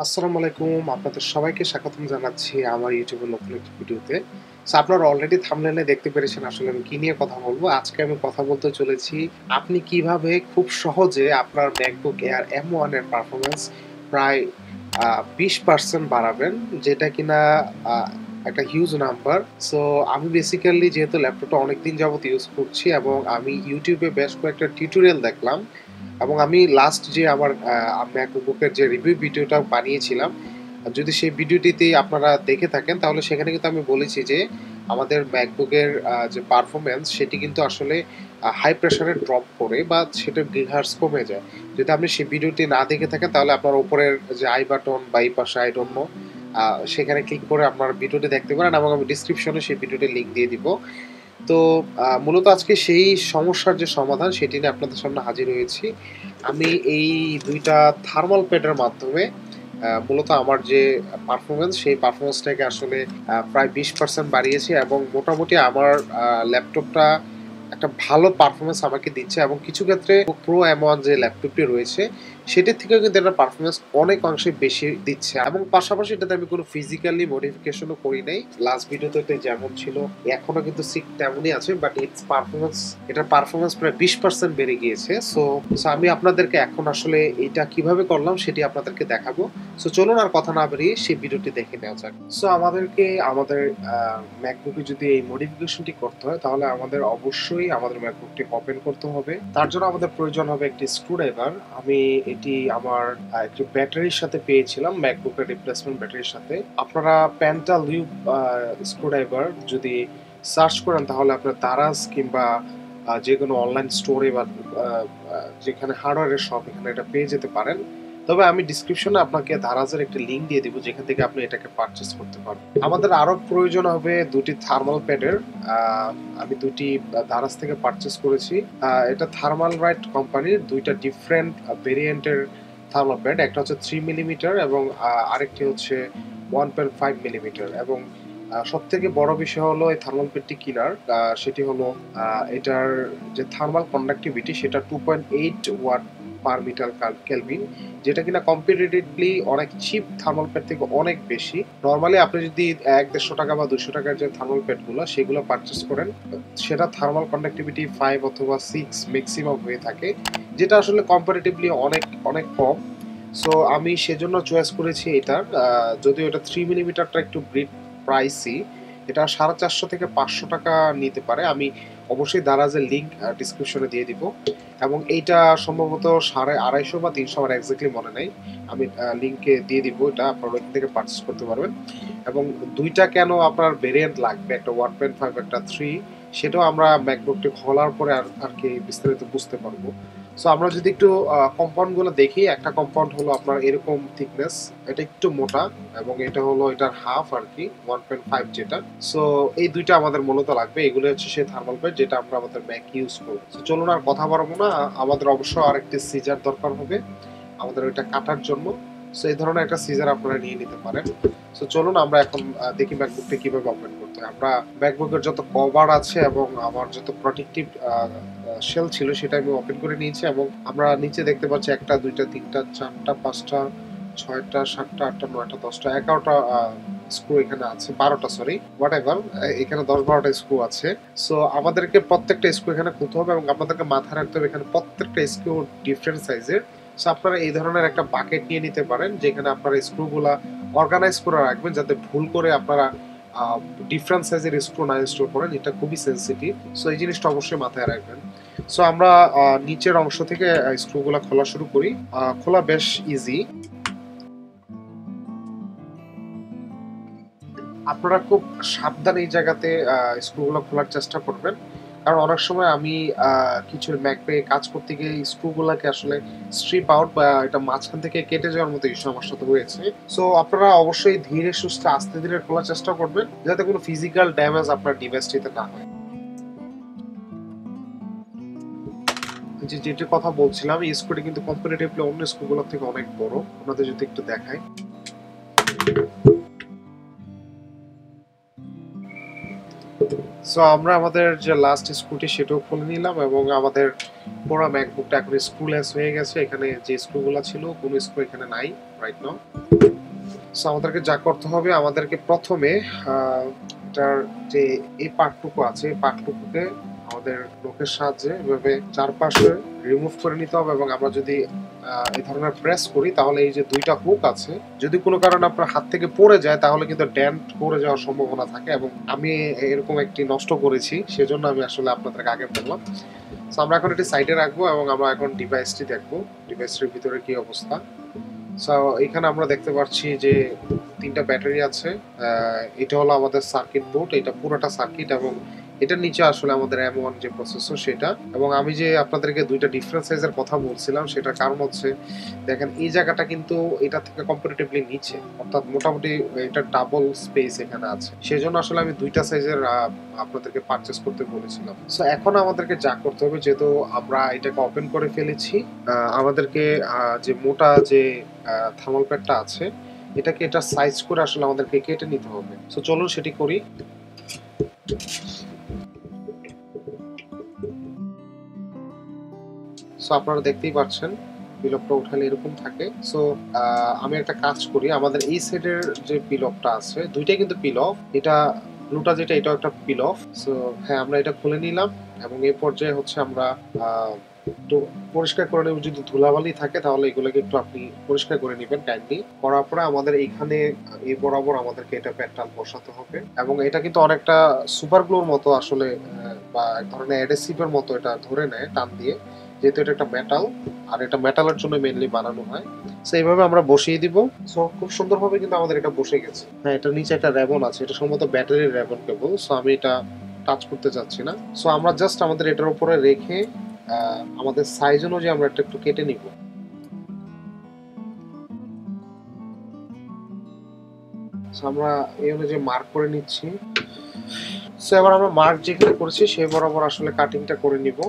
আসসালামু আলাইকুম। আপনাদের সবাইকে স্বাগতম জানাচ্ছি আমার ইউটিউবের নতুন একটি ভিডিওতে। আপনারা অলরেডি থাম্বনেইলে দেখতে পেরেছেন আসলে আমি কি নিয়ে কথা বলবো। আজকে আমি কথা বলতে চলেছি আপনি কিভাবে খুব সহজে আপনার MacBook Air M1 এর পারফরম্যান্স প্রায় 20% বাড়াবেন, যেটা কিনা আ একটা হিউজ নাম্বার। সো আমি বেসিক্যালি যেহেতু ল্যাপটপটা অনেকদিন যাবত ইউজ করছি এবং আমি ইউটিউবে বেশ কয়েকটা টিউটোরিয়াল দেখলাম এবং আমি লাস্ট যে আমার ম্যাকবুকের যে রিভিউ ভিডিওটা বানিয়েছিলাম, যদি সেই ভিডিওটিতে আপনারা দেখে থাকেন তাহলে সেখানে কিন্তু আমি বলেছি যে আমাদের ম্যাকবুকের যে পারফরম্যান্স সেটি কিন্তু আসলে হাই প্রেশারে ড্রপ করে বা সেটার গিগাহার্টজ কমে যায়। যদি আপনি সেই ভিডিওটি না দেখে থাকেন তাহলে আপনার উপরের যে আই বাটন বা এই পাশে আই ডোন্ট নো সেখানে ক্লিক করে আপনার ভিডিওটি দেখতে পারেন এবং আমি ডিসক্রিপশনে সেই ভিডিওটির লিঙ্ক দিয়ে দিব। তো মূলত আজকে সেই সমস্যার যে সমাধান সেটি নিয়ে আপনাদের সামনে হাজির হয়েছি। আমি এই ২ টা থার্মাল প্যাডের মাধ্যমে মূলত আমার যে পারফরম্যান্স সেই পারফরম্যান্সটাকে আসলে প্রায় 20% বাড়িয়েছি এবং মোটামুটি আমার ল্যাপটপটা একটা ভালো পারফরম্যান্স আমাকে দিচ্ছে এবং কিছু ক্ষেত্রে প্রো M1 যে ল্যাপটপটি রয়েছে সেটির থেকেও কিন্তু এটার পারফরম্যান্স অনেক অংশে বেশি দিচ্ছে এবং পাশাপাশি এটাতে আমি কোনো ফিজিক্যালি মডিফিকেশনও করি নাই। লাস্ট ভিডিওতে যেমন ছিল এখনো কিন্তু সিক তেমনই আছে, বাট এটার পারফরম্যান্স প্রায় 20% বেড়ে গিয়েছে। সো আমি আপনাদেরকে এখন আসলে এটা কিভাবে করলাম সেটি আপনাদেরকে দেখাবো। সো চলুন আর কথা না বেরিয়ে সেই ভিডিওটি দেখে নেওয়া যাক। সো আমাদেরকে আমাদের ম্যাকবুকে যদি এই মডিফিকেশনটি করতে হয় তাহলে আমাদের অবশ্যই আমাদের ম্যাকবুকটি ওপেন করতে হবে। তার জন্য আমাদের প্রয়োজন হবে একটি স্ক্রুড্রাইভার। আমি এটি আমার একটি ব্যাটারির সাথে পেয়েছিলাম, ম্যাকবুকের রিপ্লেসমেন্ট ব্যাটারির সাথে। আপনারা প্যান্টালিউব স্ক্রুড্রাইভার যদি সার্চ করেন তাহলে আপনার দারাজ কিংবা যে কোনো অনলাইন স্টোরে বা যেখানে হার্ডওয়্যারের শপ এখানে এটা পেয়ে যেতে পারেন। তবে আমি ডিসক্রিপশনে আপনাকে দারাজের একটি লিঙ্ক দিয়ে দিব যেখান থেকে আপনি এটাকে পারচেস করতে পারবেন। আমাদের আরো প্রয়োজন হবে দুটি থার্মাল প্যাডের। আমি দুটি দারাজ থেকে পারচেস করেছি। এটা থার্মাল রাইট কোম্পানির দুইটা ডিফারেন্ট ভেরিয়েন্টের থার্মাল প্যাড। একটা হচ্ছে 3 মিলিমিটার এবং আরেকটি হচ্ছে 1.5 মিলিমিটার এবং সবথেকে বড় বিষয় হলো এই থার্মাল প্যাডটি কিনার সেটি হলো এটার যে থার্মাল কন্ডাক্টিভিটি সেটা 2.8 ওয়াট পার মিটার কেলভিন, যেটা কিনা কম্পারেটিভলি অনেক চিপ থার্মাল প্যাড থেকে অনেক বেশি। নরমালি আপনি যদি 1-150 টাকা বা 200 টাকার যে থার্মাল প্যাডগুলো সেগুলো পারচেস করেন সেটা থার্মাল কন্ডাক্টিভিটি 5 অথবা 6 ম্যাক্সিমাম হয়ে থাকে, যেটা আসলে কম্পারেটিভলি অনেক অনেক কম। সো আমি সেজন্য চয়েস করেছি এটার। যদিও এটা 3 মিলিমিটারটা একটু প্রাইসি, এটা 450 থেকে 500 টাকা নিতে পারে। আমি অবশ্যই দারাজের লিঙ্ক ডিসক্রিপশনে দিয়ে দিব এবং এইটা সম্ভবত 250 বা 300, আমার এক্স্যাক্টলি মনে নেই। আমি লিঙ্কে দিয়ে দিব, এটা আপনারা ওইখান থেকে পারচেস করতে পারবেন। এবং দুইটা কেন আপনার ভেরিয়েন্ট লাগবে, একটা 1.5 একটা 3, সেটাও আমরা ম্যাকবুকটি খোলার পরে আর কি বিস্তারিত বুঝতে পারবো। সো আমরা যদি একটু কম্পাউন্ডগুলো দেখি, একটা কম্পাউন্ড হলো আপনার এরকম থিকনেস, এটা একটু মোটা এবং এটা হলো এটার হাফ আর কি 1.5 যেটা। সো এই দুইটা আমাদের মূলত লাগবে, এগুলো হচ্ছে সেই থার্মাল প্যাড যেটা আমরা আমাদের ম্যাক ইউজ করব। সো চলুন আর কথা বাড়াবো না, আমাদের অবশ্য আরেকটি সিজার দরকার হবে আমাদের ওইটা কাটার জন্য। সো এই ধরনের একটা সিজার আপনারা নিয়ে নিতে পারেন। সো চলুন আমরা এখন দেখি ম্যাকবুকটা কিভাবে ওপেন করতে হয়। আমরা ম্যাকবুকের যত কভার আছে এবং আমার যত প্রোটেক্টিভ শেল ছিল সেটা আমি ওপেন করে নিয়েছি এবং আমরা নিচে দেখতে পাচ্ছি 1টা 2টা 3টা 4টা 5টা 6টা 7টা 8টা 9টা 10টা 11টা স্ক্রু এখানে আছে, 12টা সরি, হোয়াট এভার, এখানে 10-12টা স্ক্রু আছে। সো আমাদেরকে প্রত্যেকটা স্ক্রু এখানে খুলতে হবে এবং আপনাদেরকে মাথায় রাখতে হবে এখানে প্রত্যেকটা স্ক্রু ডিফারেন্ট সাইজের। সো আপনারা এই ধরনের একটা বাকেট নিয়ে নিতে পারেন যেখানে আপনারা স্ক্রুগুলা অর্গানাইজ করে রাখবেন যাতে ভুল করে আপনারা ডিফারেন্ট সাইজের স্ক্রু না স্টোর করেন, এটা খুবই সেন্সিটিভ। সো এই জিনিসটা অবশ্যই মাথায় রাখবেন। সো আমরা নিচের অংশ থেকে স্ক্রুগুলা খোলা শুরু করি। খোলা বেশ ইজি। আপনারা খুব সাবধানে এই জায়গাতে স্ক্রুগুলো খোলার চেষ্টা করবেন, কারণ অনেক সময় আমি কিছু ম্যাকবে কাজ করতে গিয়ে স্ক্রুগুলোকে আসলে স্ট্রিপ আউট বা এটা মাঝখান থেকে কেটে যাওয়ার মতো ইস্যু আমার সাথে হয়েছে। সো আপনারা অবশ্যই ধীরে সুস্থে আস্তে ধীরে খোলার চেষ্টা করবেন যাতে কোনো ফিজিক্যাল ড্যামেজ আপনার ডিভাইসটিতে না হয়। যেটির কথা বলছিলাম এই স্ক্রুটি কিন্তু কম্পারেটিভলি অন্য স্ক্রুগুলোর থেকে অনেক বড়। আপনাদের যদি একটু দেখাই, সো আমরা আমাদের যে লাস্ট স্ক্রুটি সেটাও খুলে নিলাম এবং আমাদের পুরো ম্যাকবুকটা এখন স্ক্রুলেস হয়ে গেছে। এখানে যে স্ক্রুগুলো ছিল কোনো স্ক্রু এখানে নাই রাইট নাও। সো আমাদেরকে যা করতে হবে, আমাদেরকে প্রথমে এটার যে এই পার্টটুকু আছে এই পার্টটুকুকে আমাদের নখের সাহায্যে এভাবে চারপাশে রিমুভ করে নিতে হবে এবং আমরা যদি এই ধরনের প্রেস করি তাহলে এই যে দুইটা হুক আছে যদি কোনো কারণে আপনার হাত থেকে পড়ে যায় তাহলে কিন্তু ড্যান্ট পড়ে যাওয়ার সম্ভাবনা থাকে এবং আমি এরকম একটি নষ্ট করেছি, সেজন্য আমি আসলে আপনাদেরকে আগে বললাম। সো আমরা এখন এটি সাইডে রাখবো এবং আমরা এখন ডিভাইসটি দেখবো ডিভাইসটির ভিতরে কি অবস্থা। সো এখানে আমরা দেখতে পাচ্ছি যে তিনটা ব্যাটারি আছে। এটা হলো আমাদের সার্কিট বোর্ড, এটা পুরোটা সার্কিট এবং এটার নিচে আসলে আমাদের M1 যে প্রসেসর সেটা। এবং আমি যে আপনাদেরকে দুইটা ডিফারেন্ট সাইজের কথা বলছিলাম সেটার কারণ হচ্ছে দেখেন এই জায়গাটা কিন্তু এটা থেকে কম্পারেটিভলি নিচে, অর্থাৎ মোটামুটি এটা ডাবল স্পেস এখানে আছে, সেজন্য আসলে আমি দুইটা সাইজের আপনাদেরকে পারচেস করতে বলেছিলাম। সো এখন আমাদেরকে যা করতে হবে, যেহেতু আমরা এটাকে ওপেন করে ফেলেছি, আমাদেরকে যে মোটা যে থার্মাল প্যাডটা আছে এটাকে এটা সাইজ করে আসলে আমাদেরকে কেটে নিতে হবে। সো চলুন সেটি করি। সো আপনারা দেখতেই পাচ্ছেন পিলপটা উঠালে এরকম থাকে। সো আমি একটা কাজ করি, আমাদের এই সাইডের যে পিলপটা আছে দুইটাই কিন্তু পিলপ, এটা ব্লুটা যেটা এটাও একটা পিলপ। সো হ্যাঁ, আমরা এটা খুলে নিলাম এবং এই পর্যায়ে হচ্ছে আমরা একটু পরিষ্কার করে নেব, যদি ধুলাবালি থাকে তাহলে এগুলোকে একটু আপনি পরিষ্কার করে নেবেন কাইন্ডলি। করার পরে আমাদের এইখানে এই বরাবর আমাদেরকে এটা প্যাডটা বসাতে হবে এবং এটা কিন্তু অনেকটা সুপার গ্লুর মতো আসলে, বা এক ধরনের অ্যাডহেসিভের মতো এটা ধরে নেয় টান দিয়ে, যেহেতু এটা একটা মেটাল আর এটা মেটালের জন্য মেইনলি বানানো হয়। সো এইভাবে আমরা বসিয়ে দিব। সো খুব সুন্দরভাবে কিন্তু আমাদের এটা বসে গেছে। হ্যাঁ, এটার নিচে একটা রেবন আছে, এটা সম্ভবত ব্যাটারির রেবন কেবল। সো আমি এটা টাচ করতে চাচ্ছি না। সো আমরা জাস্ট আমাদের এটার উপরে রেখে আমাদের সাইজ অনুযায়ী আমরা এটা একটু কেটে নিব। সো আমরা এই অনুযায়ী মার্ক করে নিচ্ছি। সো এবার আমরা মার্ক যেখানে করেছি সেই বরাবর আসলে কাটিংটা করে নিব।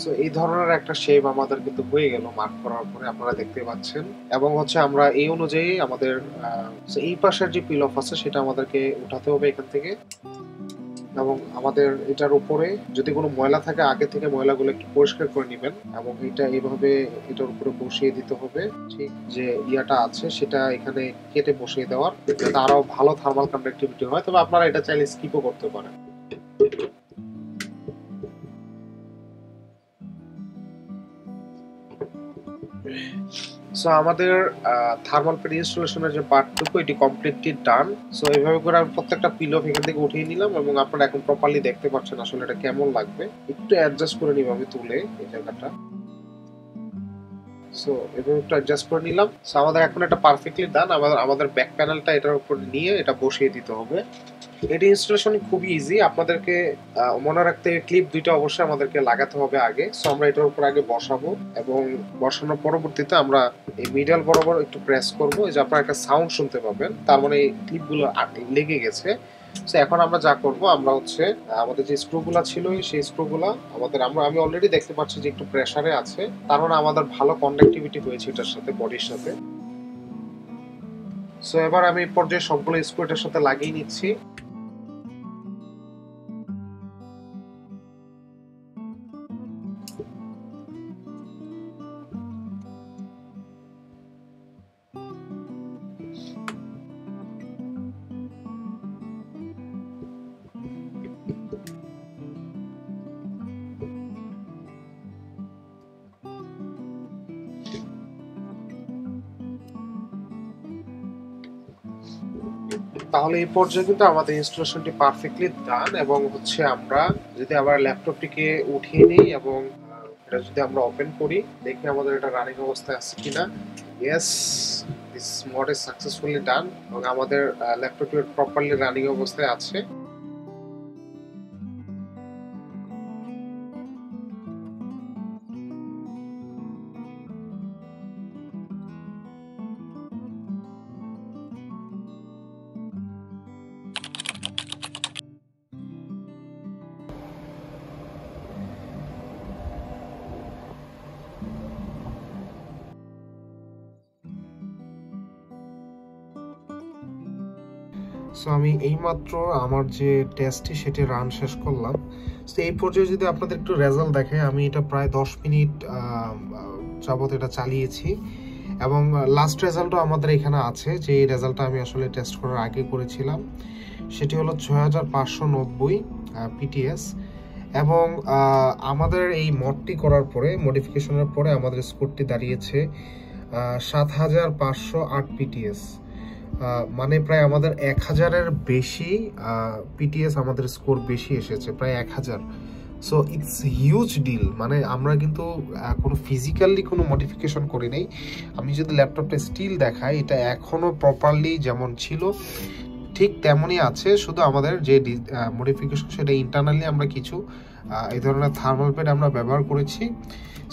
সো এই ধরনের একটা শেপ আমাদের কিন্তু হয়ে গেল মার্ক করার পরে, আপনারা দেখতে পাচ্ছেন। এবং হচ্ছে আমরা এই অনুযায়ী আমাদের এই পাশের যে পিল অফ আছে সেটা আমাদেরকে উঠাতে হবে এখান থেকে এবং আমাদের এটার উপরে যদি কোনো ময়লা থাকে আগে থেকে ময়লাগুলো একটু পরিষ্কার করে নেবেন এবং এটা এইভাবে এটার উপরে বসিয়ে দিতে হবে। ঠিক যে ইয়াটা আছে সেটা এখানে কেটে বসিয়ে দেওয়ার, যাতে আরো ভালো থার্মাল কন্ডাক্টিভিটি হয়। তবে আপনারা এটা চাইলে স্কিপও করতে পারেন। সো আমাদের থার্মাল প্যাড ইনস্টলেশনের যে পার্টটুকু এটি কমপ্লিটলি ডান। সো এইভাবে করে আমি প্রত্যেকটা পিল অফ এখান থেকে উঠিয়ে নিলাম এবং আপনারা এখন প্রপারলি দেখতে পাচ্ছেন আসলে এটা কেমন লাগবে। একটু অ্যাডজাস্ট করে নিব আমি তুলে এই জায়গাটা। সো এভাবে একটু অ্যাডজাস্ট করে নিলাম। সো আমাদের এখন এটা পারফেক্টলি ডান। আমাদের ব্যাক প্যানেলটা এটার উপর নিয়ে এটা বসিয়ে দিতে হবে। এটি ইনস্টলেশন খুবই ইজি। আপনাদেরকে মনে রাখতে ক্লিপ দুইটা অবশ্যই আমাদেরকে লাগাতে হবে আগে। সো আমরা এটার উপর আগে বসাবো এবং বসানোর পরবর্তীতে আমরা এই মিডল বরাবর একটু প্রেস করব, এই যে আপনারা একটা সাউন্ড শুনতে পাবেন, তার মানে এই ক্লিপগুলো লেগে গেছে। সো এখন আমরা যা করব, আমরা হচ্ছে আমাদের যে স্ক্রুগুলা ছিল সেই স্ক্রুগুলা আমি অলরেডি দেখতে পাচ্ছি যে একটু প্রেসারে আছে, তার মানে আমাদের ভালো কন্ডাক্টিভিটি হয়েছে এটার সাথে, বডির সাথে। সো এবার আমি এই পর্যায়ে সবগুলো স্ক্রু এটার সাথে লাগিয়ে নিচ্ছি। তাহলে এই পর্যায়ে কিন্তু আমাদের ইনস্টলেশনটি পারফেক্টলি ডান এবং হচ্ছে আমরা যদি আবার ল্যাপটপটিকে উঠিয়ে নিই এবং এটা যদি আমরা ওপেন করি, দেখি আমাদের এটা রানিং অবস্থায় আছে কিনা। Yes, this mod is successfully ডান এবং আমাদের ল্যাপটপটি প্রপারলি রানিং অবস্থায় আছে। সো আমি এইমাত্র আমার যে টেস্টটি সেটি রান শেষ করলাম। তো এই পর্যায়ে যদি আপনাদের একটু রেজাল্ট দেখে, আমি এটা প্রায় 10 মিনিট যাবত এটা চালিয়েছি এবং লাস্ট রেজাল্টও আমাদের এখানে আছে, যে এই রেজাল্টটা আমি আসলে টেস্ট করার আগে করেছিলাম। সেটি হলো 6590 পিটিএস এবং আমাদের এই মডটি করার পরে, মডিফিকেশনের পরে আমাদের স্কোরটি দাঁড়িয়েছে 7508 পিটিএস। মানে প্রায় আমাদের 1000-এর বেশি পিটিএস আমাদের স্কোর বেশি এসেছে, প্রায় 1000। So it's huge deal. মানে আমরা কিন্তু কোনো ফিজিক্যালি কোনো মডিফিকেশন করি নাই। আমি যদি ল্যাপটপটা স্টিল দেখাই, এটা এখনও প্রপারলি যেমন ছিল ঠিক তেমনই আছে, শুধু আমাদের যে মডিফিকেশন সেটা ইন্টারনালি আমরা কিছু এই ধরনের থার্মাল প্যাড আমরা ব্যবহার করেছি।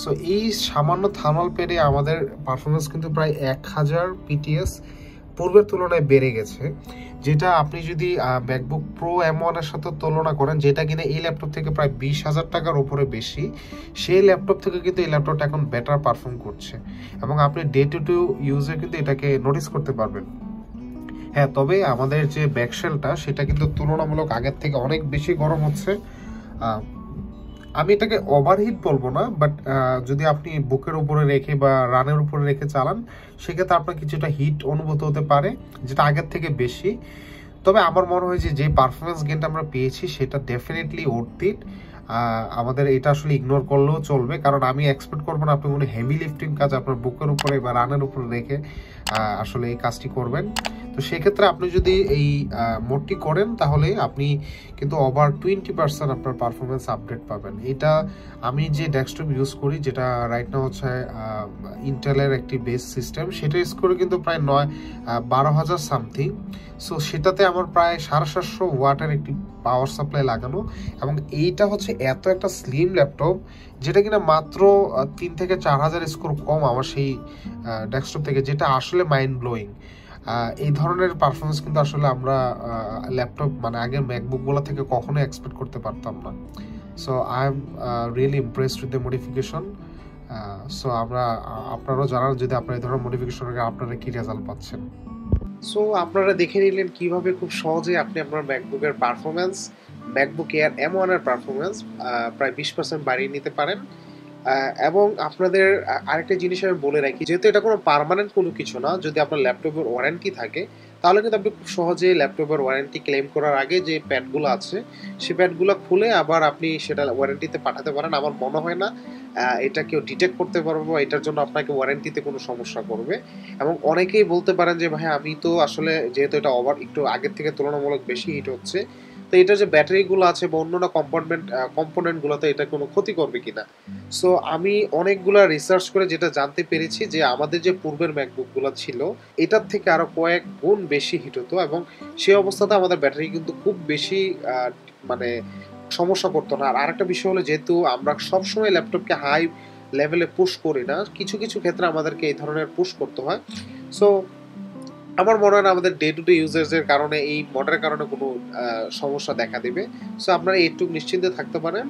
সো এই সামান্য থার্মাল প্যাডে আমাদের পারফরমেন্স কিন্তু প্রায় 1000 পিটিএস পূর্বের তুলনায় বেড়ে গেছে, যেটা আপনি যদি ম্যাকবুক প্রো M1 এর সাথে তুলনা করেন, যেটা কিনা এই ল্যাপটপ থেকে প্রায় 20,000 টাকার উপরে বেশি, সেই ল্যাপটপ থেকে কিন্তু এই ল্যাপটপটা এখন বেটার পারফর্ম করছে এবং আপনি ডে টু ডে ইউজে কিন্তু এটাকে নোটিস করতে পারবেন। হ্যাঁ, তবে আমাদের যে ব্যাকশেলটা সেটা কিন্তু তুলনামূলক আগের থেকে অনেক বেশি গরম হচ্ছে। আমি এটাকে ওভারহিট বলবো না, বাট যদি আপনি বুকের উপরে রেখে বা রানের উপরে রেখে চালান, সেক্ষেত্রে আপনার কিছুটা হিট অনুভূত হতে পারে, যেটা আগের থেকে বেশি। তবে আমার মনে হয় যে পারফরমেন্স গেনটা আমরা পেয়েছি সেটা ডেফিনেটলি ওর্থ ইট। আমাদের এটা আসলে ইগনোর করলেও চলবে, কারণ আমি এক্সপেক্ট করবো না আপনি কোনো হেভি লিফটিং কাজ আপনার বুকের উপরে বা রানের উপরে রেখে আসলে এই কাজটি করবেন। তো সেক্ষেত্রে আপনি যদি এই মোডটি করেন, তাহলে আপনি কিন্তু ওভার 20% আপনার পারফরমেন্স আপডেট পাবেন। এটা আমি যে ডেস্কটপ ইউজ করি, যেটা রাইট নাও হচ্ছে ইন্টেলের একটি বেস সিস্টেম, সেটা ইউজ করে কিন্তু প্রায় 12,000 সামথিং। সো সেটাতে আমার প্রায় 750 ওয়াটের একটি পাওয়ার সাপ্লাই লাগানো, এবং এইটা হচ্ছে এত একটা স্লিম ল্যাপটপ যেটা কিনা মাত্র 3 থেকে 4000 স্কোর কম আমার সেই ডেস্কটপ থেকে, যেটা আসলে মাইন্ড ব্লোয়িং। এই ধরনের পারফরমেন্স কিন্তু আসলে আমরা ল্যাপটপ মানে আগের ম্যাকবুকগুলো থেকে কখনোই এক্সপেক্ট করতে পারতাম না। So I am really impressed with the modification. So আপনারাও জানান যদি আপনারা এই ধরনের মডিফিকেশন আপনারা কি রেজাল্ট পাচ্ছেন। সো আপনারা দেখে নিলেন কিভাবে খুব সহজে আপনি আপনার ম্যাকবুকের পারফরমেন্স, ম্যাকবুক এয়ার M1 এর পারফরমেন্স প্রায় 20% বাড়িয়ে নিতে পারেন। এবং আপনাদের আরেকটা জিনিস আমি বলে রাখি, যেহেতু এটা কোনো পার্মানেন্ট কোনো কিছু না, যদি আপনার ল্যাপটপের ওয়ারেন্টি থাকে তাহলে কিন্তু আপনি খুব সহজে ল্যাপটপের ওয়ারেন্টি ক্লেম করার আগে যে প্যাডগুলো আছে সেই প্যাডগুলো খুলে আবার আপনি সেটা ওয়ারেন্টিতে পাঠাতে পারেন। আমার মনে হয় না এটা কেউ ডিটেক্ট করতে পারবো, এটার জন্য আপনাকে ওয়ারেন্টিতে কোনো সমস্যা করবে। এবং অনেকেই বলতে পারেন যে ভাই আমি তো আসলে যেহেতু এটা একটু আগের থেকে তুলনামূলক বেশি হিট হচ্ছে, তো এটার যে ব্যাটারিগুলো আছে বা অন্যান্য কম্পোনেন্টগুলোতে এটা কোনো ক্ষতি করবে কিনা। সো আমি অনেকগুলা রিসার্চ করে যেটা জানতে পেরেছি যে আমাদের যে পূর্বের ম্যাকবুকগুলো ছিল এটার থেকে আরো কয়েক গুণ বেশি হিট হতো, এবং সেই অবস্থাতে আমাদের ব্যাটারি কিন্তু খুব বেশি মানে সমস্যা করতো না। আর আরেকটা বিষয় হলো, যেহেতু আমরা সবসময় ল্যাপটপকে হাই লেভেলে পুশ করি না, কিছু কিছু ক্ষেত্রে আমাদেরকে এই ধরনের পুশ করতে হয়। সো আমার মনে হয় না আমাদের ডে টু ডে ইউজেসের কারণে এই মডেলের কারণে কোনো সমস্যা দেখা দেবে। সো আপনারা এইটুকু নিশ্চিন্তে থাকতে পারেন।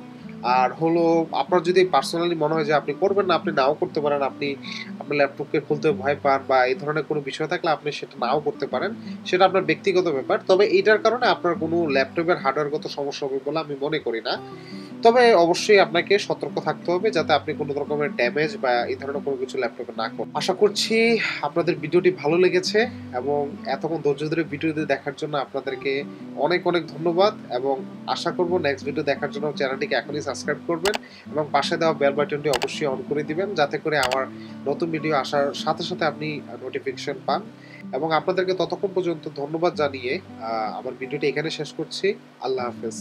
আর হলো, আপনার যদি পার্সোনালি মনে হয় যে আপনি করবেন না, আপনি নাও করতে পারেন। আপনি আপনার ল্যাপটপকে খুলতে ভয় পান বা এই ধরনের কোনো বিষয় থাকলে আপনি সেটা নাও করতে পারেন, সেটা আপনার ব্যক্তিগত ব্যাপার। তবে এইটার কারণে আপনার কোনো ল্যাপটপের হার্ডওয়্যারগত সমস্যা হবে বলে আমি মনে করি না। তবে অবশ্যই আপনাকে সতর্ক থাকতে হবে যাতে আপনি কোনো রকমের ড্যামেজ বা এই ধরনের কোনো কিছু ল্যাপটপে না করেন। আশা করছি আপনাদের ভিডিওটি ভালো লেগেছে, এবং এতক্ষণ ধৈর্য ধরে ভিডিওটি দেখার জন্য আপনাদেরকে অনেক অনেক ধন্যবাদ। এবং আশা করব নেক্সট ভিডিও দেখার জন্য চ্যানেলটিকে এখনই সাবস্ক্রাইব করবেন এবং পাশে দেওয়া বেল বাটনটি অবশ্যই অন করে দিবেন, যাতে করে আমার নতুন ভিডিও আসার সাথে সাথে আপনি নোটিফিকেশন পান। এবং আপনাদেরকে ততক্ষণ পর্যন্ত ধন্যবাদ জানিয়ে আমার ভিডিওটি এখানে শেষ করছি। আল্লাহ হাফেজ।